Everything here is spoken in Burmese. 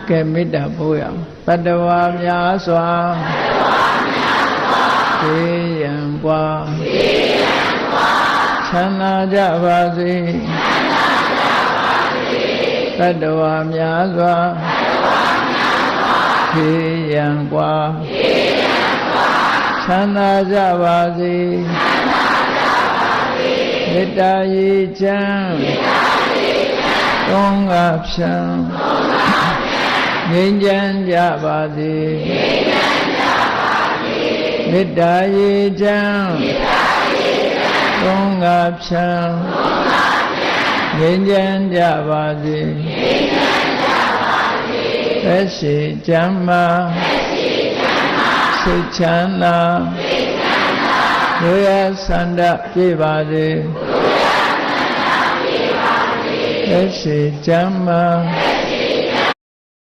ကဲမေတ္တာပို့ရအောင်တတ္တဝါများစွာသေရန်กว่าချမ်းသာကြပါစေတတ္တဝါများစွာသေရန်กว่าချမ်းသာကြပါစေမေတ္တာရည်ချမ်းသုံးငါဖြံငြိမ်းချမ်းကြပါစေမေတ္တာရည်ချမ်းသုံးငါဖြံငြိမ်းချမ်းကြပါစေသက်ရှိချမ်းသာစိတ်ချမ်းသာဒုရဆန္ဒပြည့်ပါစေသက်ရှိချမ်းသာ